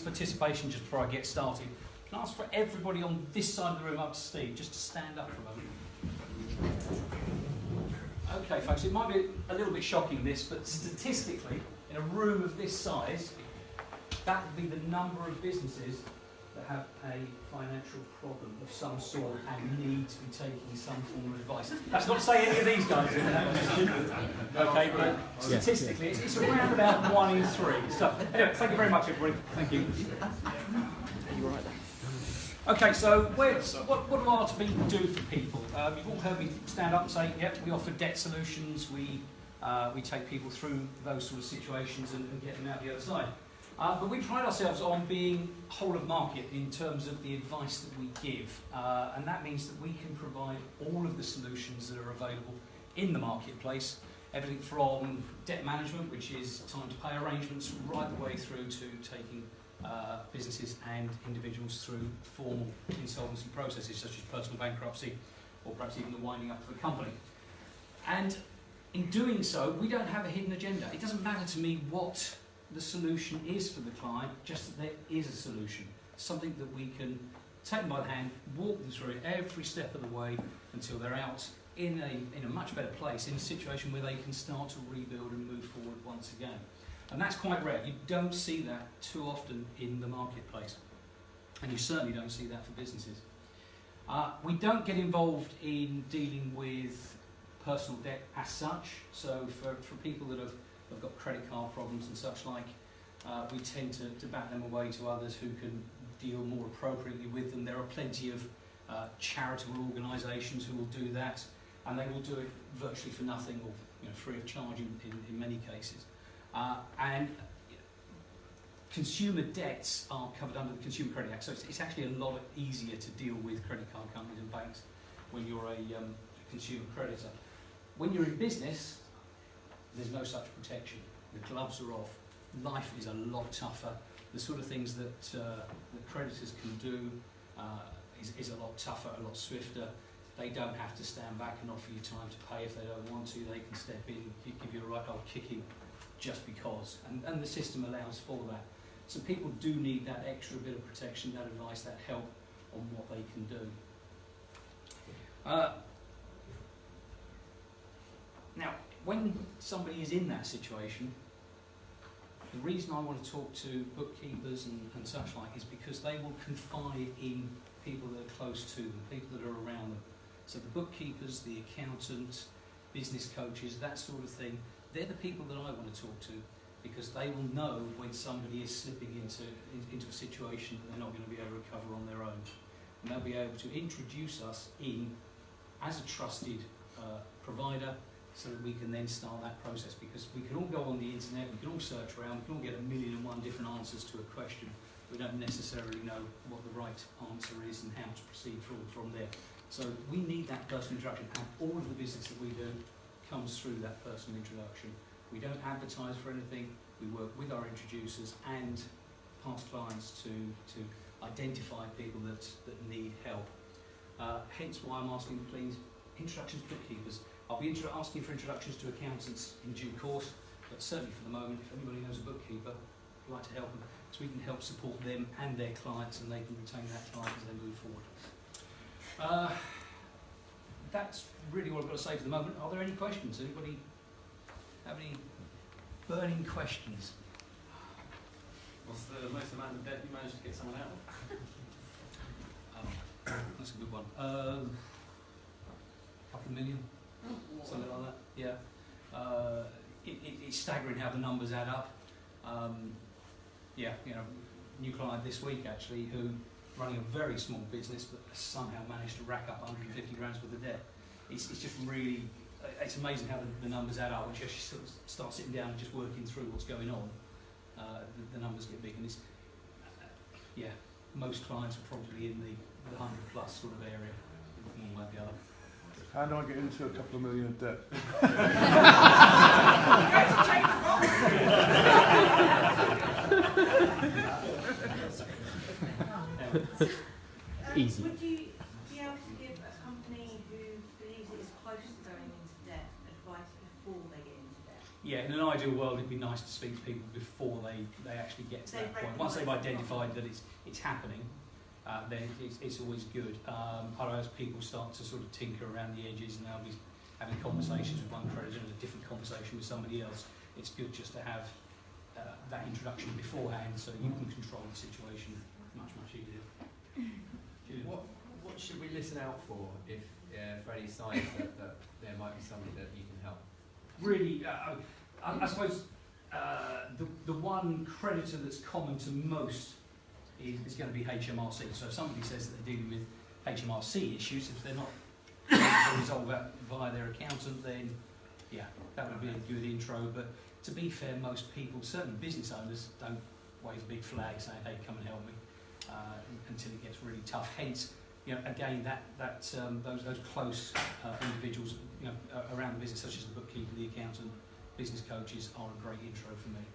participation just before I get started. Can I ask for everybody on this side of the room up to Steve, just to stand up for a moment? Okay, folks, it might be a little bit shocking this, but statistically, in a room of this size, that would be the number of businesses that have a financial problem of some sort and need to be taking some form of advice. That's not to say any of these guys are in that position. Okay, but statistically, it's around about 1 in 3. So, anyway, thank you very much, everybody. Thank you. You're right there. Okay, so what do RTB do for people? You've all heard me stand up and say, yep, we offer debt solutions, we take people through those sort of situations and get them out the other side. But we pride ourselves on being whole of market in terms of the advice that we give, and that means that we can provide all of the solutions that are available in the marketplace, everything from debt management, which is time to pay arrangements, right the way through to taking businesses and individuals through formal insolvency processes such as personal bankruptcy or perhaps even the winding up of a company. And in doing so, we don't have a hidden agenda. It doesn't matter to me what the solution is for the client, just that there is a solution, something that we can take them by the hand, walk them through it every step of the way until they're out in a much better place, in a situation where they can start to rebuild and move forward once again. And that's quite rare. You don't see that too often in the marketplace. And you certainly don't see that for businesses. We don't get involved in dealing with personal debt as such. So for people that have got credit card problems and such like, we tend to back them away to others who can deal more appropriately with them. There are plenty of charitable organisations who will do that, and they will do it virtually for nothing or free of charge in many cases. And consumer debts are covered under the Consumer Credit Act, so it's actually a lot easier to deal with credit card companies and banks when you're a consumer creditor. When you're in business, there's no such protection. The gloves are off. Life is a lot tougher. The sort of things that creditors can do is a lot tougher, a lot swifter. They don't have to stand back and offer you time to pay if they don't want to. They can step in, give you a right old kicking just because. And the system allows for that. So people do need that extra bit of protection, that advice, that help on what they can do. Now, when somebody is in that situation, the reason I want to talk to bookkeepers and such like is because they will confide in people that are close to them, people that are around them. So the bookkeepers, the accountants, business coaches, that sort of thing, they're the people that I want to talk to because they will know when somebody is slipping into a situation that they're not going to be able to recover on their own. And they'll be able to introduce us in as a trusted provider, so that we can then start that process, because we can all go on the internet, we can all search around, we can all get 1,000,001 different answers to a question. We don't necessarily know what the right answer is and how to proceed from there. So we need that personal introduction, and all of the business that we do comes through that personal introduction. We don't advertise for anything, we work with our introducers and past clients to identify people that need help. Hence why I'm asking, please, introductions to bookkeepers. I'll be asking for introductions to accountants in due course, but certainly for the moment, if anybody knows a bookkeeper, I'd like to help them, so we can help support them and their clients, and they can retain that client as they move forward. That's really what I've got to say for the moment. Are there any questions? Anybody have any burning questions? What's the most amount of debt you managed to get someone out of? That's a good one. Couple of million. Something like that, yeah. It's staggering how the numbers add up. New client this week actually, who running a very small business but somehow managed to rack up 150 grand's worth of debt. It's just really, it's amazing how the numbers add up. Once you actually sort of start sitting down and just working through what's going on, the numbers get big. And it's, most clients are probably in the 100 plus sort of area, one way or the other. How do I get into a couple of million of debt? Easy. Would you be able to give a company who believes it is close to going into debt advice before they get into debt? Yeah, in an ideal world, it'd be nice to speak to people before they actually actually get to They've that point. Once they've recognised the identified that it's happening, then it's always good. Otherwise, people start to sort of tinker around the edges, and they'll be having conversations with one creditor and a different conversation with somebody else. It's good just to have that introduction beforehand, so you can control the situation much easier. Julian? What should we listen out for if for any signs that there might be somebody that you can help? Really, I suppose the one creditor that's common to most is going to be HMRC. So if somebody says that they're dealing with HMRC issues, if they're not able to resolve that via their accountant, then yeah, that would be a good intro. But to be fair, most people, certainly business owners, don't wave a big flag saying, "Hey, come and help me," until it gets really tough. Hence, again, those close individuals, around the business, such as the bookkeeper, the accountant, business coaches, are a great intro for me.